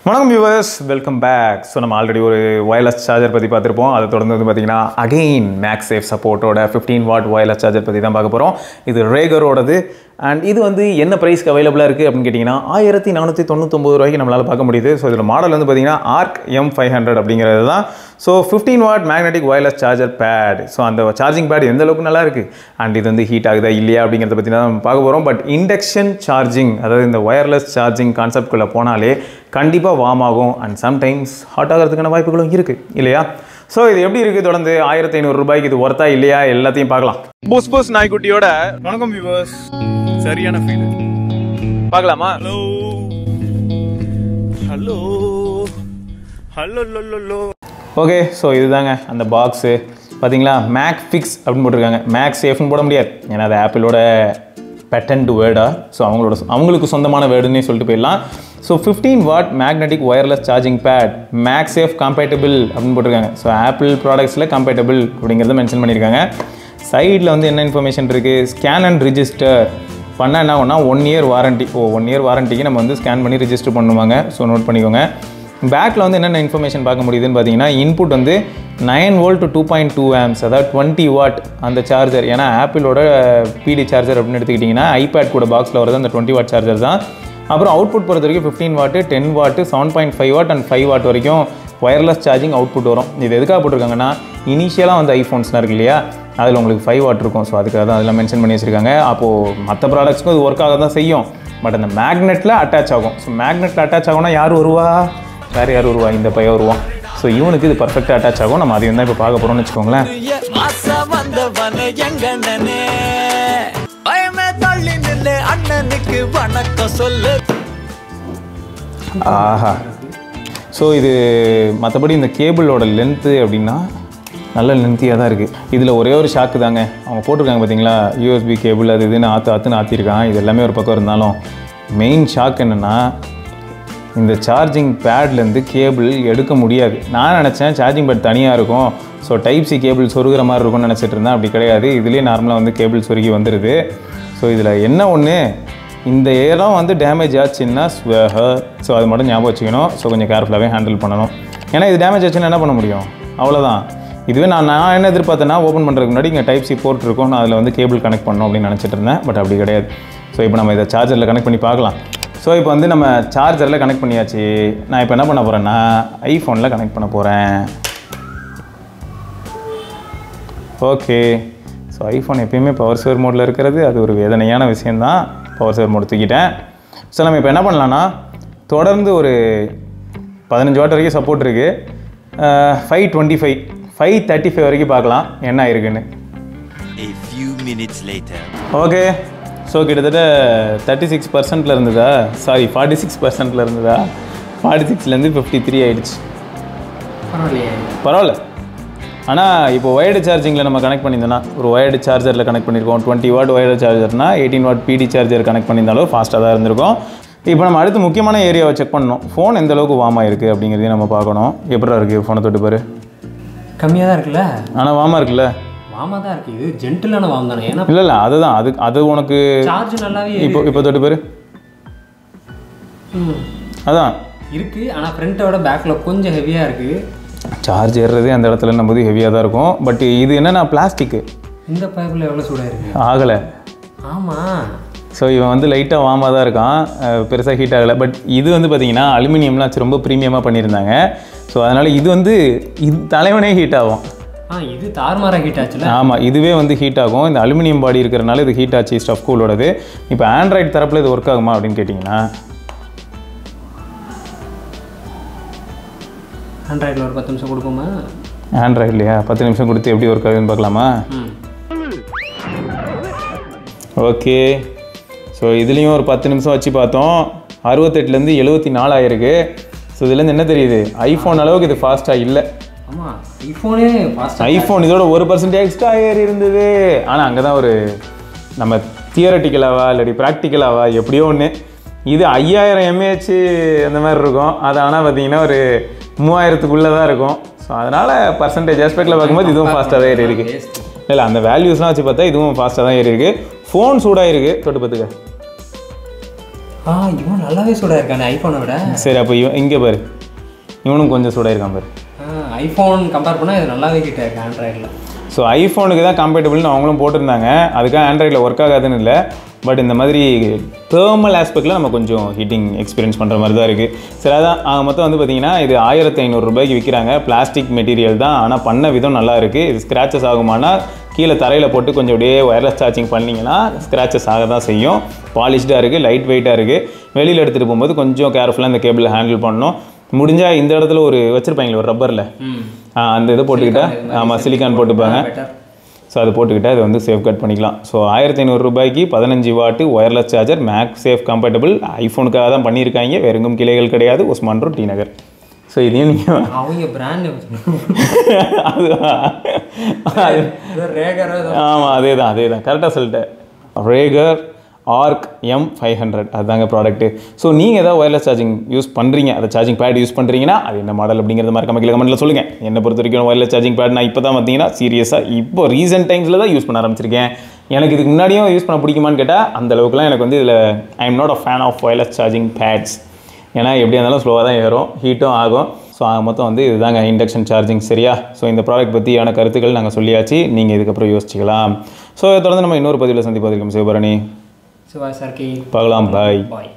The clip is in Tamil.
வணக்கம் viewers, வெல்கம் பேக். ஸோ நம்ம ஆல்ரெடி ஒரு வயர்லெஸ் சார்ஜர் பற்றி பார்த்துருப்போம். அதை தொடர்ந்து வந்து பார்த்தீங்கன்னா அகெயின் MagSafe சப்போர்ட்டோட 15 வாட் வயர்லெஸ் சார்ஜர் பற்றி தான் பார்க்க போகிறோம். இது ரேகரோடது. அண்ட் இது வந்து என்ன ப்ரைஸ்க்கு அவைலபிளாக இருக்குது அப்படின்னு கேட்டிங்கன்னா 1499 ரூபாய்க்கு நம்மளால் பார்க்க முடியுது. ஸோ இதில் மாடல் வந்து பார்த்தீங்கன்னா ARC M500 அப்படிங்கிறது தான். So 15 watt magnetic wireless charger pad. So அந்த சார்ஜிங் பேட் எந்த அளவுக்கு நல்லா இருக்குது அண்ட் இது வந்து ஹீட் ஆகுதா இல்லையா அப்படிங்கிறத பற்றி தான் பார்க்க போகிறோம். பட் இண்டக்ஷன் சார்ஜிங், அதாவது இந்த ஒயர்லெஸ் சார்ஜிங் கான்செப்ட்குள்ளே போனாலே கண்டிப்பாக வார்ம் ஆகும் அண்ட் சம்டைம்ஸ் ஹாட் ஆகிறதுக்கான வாய்ப்புகளும் இருக்குது இல்லையா? ஸோ இது எப்படி இருக்குது, தொடர்ந்து 1500 ரூபாய்க்கு இது ஒர்த்தா இல்லையா எல்லாத்தையும் பார்க்கலாம். போஸ் நாய்க்குட்டியோட வணக்கம் வியூவர்ஸ். சரியான ஃபீல் பார்க்கலாமா? Hello hello hello hello. Okay, so இதுதாங்க அந்த பாக்ஸு. பார்த்தீங்களா, மேக்ஃபிக்ஸ் அப்படின்னு போட்டிருக்காங்க. MagSafeன்னு போட முடியாது, ஏன்னா அது ஆப்பிளோட பேட்டன்ட் வேர்டா. ஸோ அவங்களுக்கு சொந்தமான வேர்டுன்னே சொல்லிட்டு போயிடலாம். So 15 watt magnetic wireless charging pad MagSafe compatible அப்படின்னு போட்டிருக்காங்க. ஸோ ஆப்பிள் ப்ராடக்ட்ஸில் கம்பேட்டபிள் அப்படிங்கிறத மென்ஷன் பண்ணியிருக்காங்க. சைடில் வந்து என்ன இன்ஃபர்மேஷன் இருக்குது, ஸ்கேன் அண்ட் ரிஜிஸ்டர் பண்ணால் என்ன ஒன்றா 1 இயர் வாரண்ட்டி. 1 இயர் வாரண்ட்டிக்கு நம்ம வந்து ஸ்கேன் பண்ணி ரிஜிஸ்டர் பண்ணுவாங்க. ஸோ நோட் பண்ணிக்கோங்க. பேக்கில் வந்து என்னென்ன இன்ஃபர்மேஷன் பார்க்க முடியுதுன்னு பார்த்தீங்கன்னா, இன்புட் வந்து 9 வோல்ட் to 2.2 amps, அதாவது 20 வாட் அந்த சார்ஜர். ஏன்னா ஆப்பிளோட பிடி சார்ஜர் அப்படின்னு எடுத்துக்கிட்டிங்கன்னா ஐபேட் கூட பாக்ஸில் வரது அந்த 20 வாட் சார்ஜர் தான். அப்புறம் அவுட்புட் பொறுத்த வரைக்கும் 15 வாட்டு, 10 வாட்டு, 7.5 வாட் அண்ட் 5 வாட் வரைக்கும் ஒயர்லெஸ் சார்ஜிங் அவுட்புட் வரும். இது எதுக்காக போட்டிருக்காங்கன்னா, இனிஷியலாக வந்து ஐஃபோன்ஸ்லாம் இருக்கு இல்லையா, அதில் உங்களுக்கு 5 வாட் இருக்கும். ஸோ அதுக்காக தான் அதெல்லாம் மென்ஷன் பண்ணி வச்சுருக்காங்க. அப்போது மற்ற ப்ராடக்ட்ஸ்க்கும் இது ஒர்க் ஆக தான் செய்யும், பட் அந்த மேக்னெட்டில் அட்டாச் ஆகும். ஸோ மேக்னெட்டில் அட்டாச் ஆகும்னா யார் வருவா, வேறு யார் வருவா, இந்த பையன் வருவான். ஸோ இவனுக்கு இது பர்ஃபெக்டாக அட்டாச் ஆகும். நம்ம அதையும் தான் இப்போ பார்க்க போகிறோம்னு வச்சுக்கோங்களேன். ஆஹா, ஸோ இது மற்றபடி இந்த கேபிளோட லென்த்து அப்படின்னா நல்ல லென்த்தியாக தான் இருக்குது. இதில் ஒரே ஒரு ஷாக்கு தாங்க அவங்க போட்டிருக்காங்க. பார்த்தீங்களா, USB கேபிள் அது இதுன்னு ஆற்றுன்னு ஆற்றிருக்கான். இது எல்லாமே ஒரு பக்கம் இருந்தாலும் மெயின் ஷாக் என்னென்னா, இந்த சார்ஜிங் பேட்லேருந்து கேபிள் எடுக்க முடியாது. நான் நினச்சேன் சார்ஜிங் பேட் தனியாக இருக்கும், ஸோ டைப்-C கேபிள் சொருகிற மாதிரி இருக்கும்னு நினச்சிட்டு இருந்தேன். அப்படி கிடையாது, இதுலேயே நார்மலாக வந்து கேபிள் சொருகி வந்துடுது. ஸோ இதில் என்ன ஒன்று, இந்த இடம் வந்து டேமேஜ் ஆச்சுன்னா ஸோ அது மட்டும் ஞாபகம் வச்சுக்கணும். ஸோ கொஞ்சம் கேர்ஃபுல்லாகவே ஹேண்டில் பண்ணணும். ஏன்னா இது டேமேஜ் ஆச்சுன்னா என்ன பண்ண முடியும், அவ்வளோதான். இதுவே நான் என்ன எதிர்பார்த்தேன்னா, ஓப்பன் பண்ணுறதுக்கு முன்னாடி இங்கே டைப்-C போர்ட் இருக்கும், நான் அதில் வந்து கேபிள் கனெக்ட் பண்ணணும் அப்படின்னு நினச்சிட்டு இருந்தேன். பட் அப்படி கிடையாது. ஸோ இப்போ நம்ம இதை சார்ஜரில் கனெக்ட் பண்ணி பார்க்கலாம். ஸோ இப்போ வந்து நம்ம சார்ஜரில் கனெக்ட் பண்ணியாச்சு. நான் இப்போ என்ன பண்ண போகிறேன்னா, ஐஃபோனில் கனெக்ட் பண்ண போகிறேன். ஓகே, ஸோ ஐஃபோன் எப்பயுமே பவர் சேவர் மோடில் இருக்கிறது அது ஒரு வேதனையான விஷயந்தான். பவர் சேவர் மோடு தூக்கிட்டேன். ஸோ நம்ம இப்போ என்ன பண்ணலான்னா, தொடர்ந்து ஒரு 15 வாட் வரைக்கும் சப்போர்ட் இருக்குது. 525 535 வரைக்கும் பார்க்கலாம் என்ன ஆயிருக்குன்னு. ஓகே, ஸோ கிட்டத்தட்ட 36% இருந்ததா, சாரி 46% இருந்ததா, 46லேருந்து 53 ஆகிடுச்சு. பரவாயில்ல. ஆனால் இப்போ ஒயர்டு சார்ஜிங்கில் நம்ம கனெக்ட் பண்ணியிருந்தோன்னா, ஒரு ஒயர்டு சார்ஜரில் கனெக்ட் பண்ணியிருக்கோம். 20 வாட் ஒயர்டு சார்ஜர்னா 18 வாட் பிடி சார்ஜர் கனெக்ட் பண்ணியிருந்தாலும் ஃபாஸ்ட்டாக தான் இருந்திருக்கும். இப்போ நம்ம அடுத்து முக்கியமான ஏரியாவை செக் பண்ணணும். ஃபோன் எந்த அளவுக்கு வார்மாக இருக்குது அப்படிங்கிறதையும் நம்ம பார்க்கணும். எப்படா இருக்குது ஃபோனை தொட்டு பாரு, கம்மியாக தான் இருக்குல்ல, ஆனால் வார்மாக இருக்குல்ல. வார்மாக தான் இருக்குது. இது ஜென்டிலான வார்ம் தானே? ஏன்னா இல்லை அதுதான் அது உனக்கு சார்ஜ் நல்லாவே இப்போ தொட்டு பாரு. அதான் இருக்குது, ஆனால் ஃப்ரண்ட்டோட பேக்கில் கொஞ்சம் ஹெவியாக இருக்குது. சார்ஜ் ஏறுறது அந்த இடத்துல நம்ம ஹெவியாக தான் இருக்கும். பட் இது என்னென்னா பிளாஸ்டிக்கு. இந்த பைப்பில் எவ்வளோ சூடாக இருக்குது ஆகலை. ஆமாம். ஸோ இவன் வந்து லைட்டாக வார்மாக தான் இருக்கான், பெருசாக ஹீட் ஆகலை. பட் இது வந்து பார்த்திங்கன்னா அலுமினியம்லாம் ரொம்ப ப்ரீமியமாக பண்ணியிருந்தாங்க. ஸோ அதனால் இது வந்து இது தலைவனே ஹீட் ஆகும். இது தார்மாரா ஹீட் ஆச்சுல. ஆமாம், இதுவே வந்து ஹீட் ஆகும். இந்த அலுமினியம் பாடி இருக்கிறனால இது ஹீட் ஆச்சு, ஸ்டஃப் கூலோடது. இப்போ ஆண்ட்ராய்டு தரப்பில் இது ஒர்க் ஆகுமா அப்படின்னு கேட்டிங்கன்னா, ஆண்ட்ராய்டில் ஒரு 10 நிமிஷம் கொடுப்போமா? ஆண்ட்ராய்டு இல்லையா, 10 நிமிஷம் கொடுத்து எப்படி ஒர்க் ஆகுதுன்னு பார்க்கலாமா? ஓகே, ஸோ இதுலேயும் ஒரு 10 நிமிஷம் வச்சு பார்த்தோம். 68லேருந்து 74 ஆயிருக்கு. ஸோ இதுலேருந்து என்ன தெரியுது, ஐஃபோன் அளவுக்கு இது ஃபாஸ்ட்டாக இல்லை. ஆமாம், ஐஃபோனே ஃபாஸ்ட்டாக. ஐஃபோன் இதோட 1% எக்ஸ்ட்ரா ஏறி இருந்தது. ஆனால் அங்கே தான் ஒரு நம்ம தியரட்டிக்கலாவா இல்லாட்டி ப்ராக்டிக்கலாவா எப்படியோ ஒன்று. இது 5000 mAh அந்த மாதிரி இருக்கும். அது ஆனால் பார்த்தீங்கன்னா ஒரு 3000க்குள்ளே தான் இருக்கும். ஸோ அதனால் பர்சன்டேஜ் ஆஸ்பெக்டில் பார்க்கும்போது இதுவும் ஃபாஸ்ட்டாக தான் ஏறி இருக்குது. இல்லை அந்த வேல்யூஸ்லாம் வச்சு பார்த்தா இதுவும் ஃபாஸ்ட்டாக தான் ஏறி இருக்குது. ஃபோன் சூடாக இருக்குது, தொட்டு பார்த்துக்க. இவன் நல்லாவே சூடாக இருக்கானே ஐஃபோனை விட. சரி அப்போ இங்கே பாரு, இவனும் கொஞ்சம் சூடாக இருக்கான் பாரு. ஐஃபோன் கம்பேர் பண்ணால் இது நல்லாவே கிட்ட இருக்கு ஆண்ட்ராய்டில். ஸோ ஐஃபோனுக்கு தான் கம்பேட்டபிள்னு அவங்களும் போட்டிருந்தாங்க, அதுக்காக ஆண்ட்ராய்டில் ஒர்க் ஆகாதுன்னு இல்லை. பட் இந்த மாதிரி தேர்மல் ஆஸ்பெக்டில் நம்ம கொஞ்சம் ஹீட்டிங் எக்ஸ்பீரியன்ஸ் பண்ணுற மாதிரி தான் இருக்குது. சரி அதான் மொத்தம் வந்து பார்த்திங்கன்னா இது 1500 ரூபாய்க்கு விற்கிறாங்க. பிளாஸ்டிக் மெட்டீரியல் தான், ஆனால் பண்ண விதம் நல்லா இருக்குது. இது ஸ்க்ராச்சஸ் ஆகுமானா கீழே தரையில் போட்டு கொஞ்சம் அப்படியே ஒயர்லெஸ் சார்ஜிங் பண்ணிங்கன்னா ஸ்க்ராச்சஸ் ஆக தான் செய்யும். பாலிஷ்டாக இருக்குது, லைட் வெயிட்டாக இருக்குது. வெளியில் எடுத்துகிட்டு போகும்போது கொஞ்சம் கேர்ஃபுல்லாக இந்த கேபிளை ஹேண்டில் பண்ணணும். முடிஞ்சால் இந்த இடத்துல ஒரு வச்சுருப்பாங்களே ஒரு ரப்பரில், அந்த இதை போட்டுக்கிட்டா, ஆமாம் சிலிக்கான் போட்டுப்பாங்க. ஸோ அது போட்டுக்கிட்டா இது வந்து சேஃப் கார்ட் பண்ணிக்கலாம். ஸோ 1500 ரூபாய்க்கு 15 watt wireless charger, MagSafe compatible, ஐஃபோனுக்காக தான் பண்ணியிருக்காங்க, வேறு எங்கும் கிளைகள் கிடையாது. Usman road, T Nagar. So இதையும் நீங்கள் அவங்க பிராண்ட் ஆமாம் அதே தான் கரெக்டாக சொல்லிட்டேன். ரேகர் ஆர்க் M500 அதுதாங்க ப்ராடக்ட்டு. ஸோ நீங்கள் ஏதாவது ஒயர்லெஸ் சார்ஜிங் யூஸ் பண்ணுறீங்க, அதை சார்ஜிங் பேட் யூஸ் பண்ணுறீங்கன்னா அது என்ன மாடல் அப்படிங்கிறது மாதிரி கமெண்ட்டில் சொல்லுங்கள். என்னை பொறுத்த வரைக்கும் ஒயர்லெஸ் சார்ஜிங் பேட் நான் இப்போ தான் பார்த்தீங்கன்னா சீரியஸாக இப்போ ரீசெண்ட் டைம்ஸில் தான் யூஸ் பண்ண ஆரம்பிச்சிருக்கேன். எனக்கு இதுக்கு முன்னாடியும் யூஸ் பண்ண பிடிக்குமான்னு கேட்டால் அந்த அளவுக்குலாம் எனக்கு வந்து இதில் I am not a fan of wireless charging pads. ஏன்னா எப்படியா இருந்தாலும் ஸ்லோவாக தான் ஏறும், ஹீட்டும் ஆகும். ஸோ மொத்தம் வந்து இதுதாங்க இண்டக்ஷன் சார்ஜிங். சரியா? ஸோ இந்த ப்ராடக்ட் பற்றியான கருத்துக்கள் நாங்கள் சொல்லியாச்சு, நீங்கள் இதுக்கப்புறம் யோசிச்சிக்கலாம். ஸோ இதை தொடர்ந்து நம்ம இன்னொரு பதிவில் சந்திப்பதற்கும் சிவபரணி சிவா சார் பார்க்கலாம். பாய். பாய்.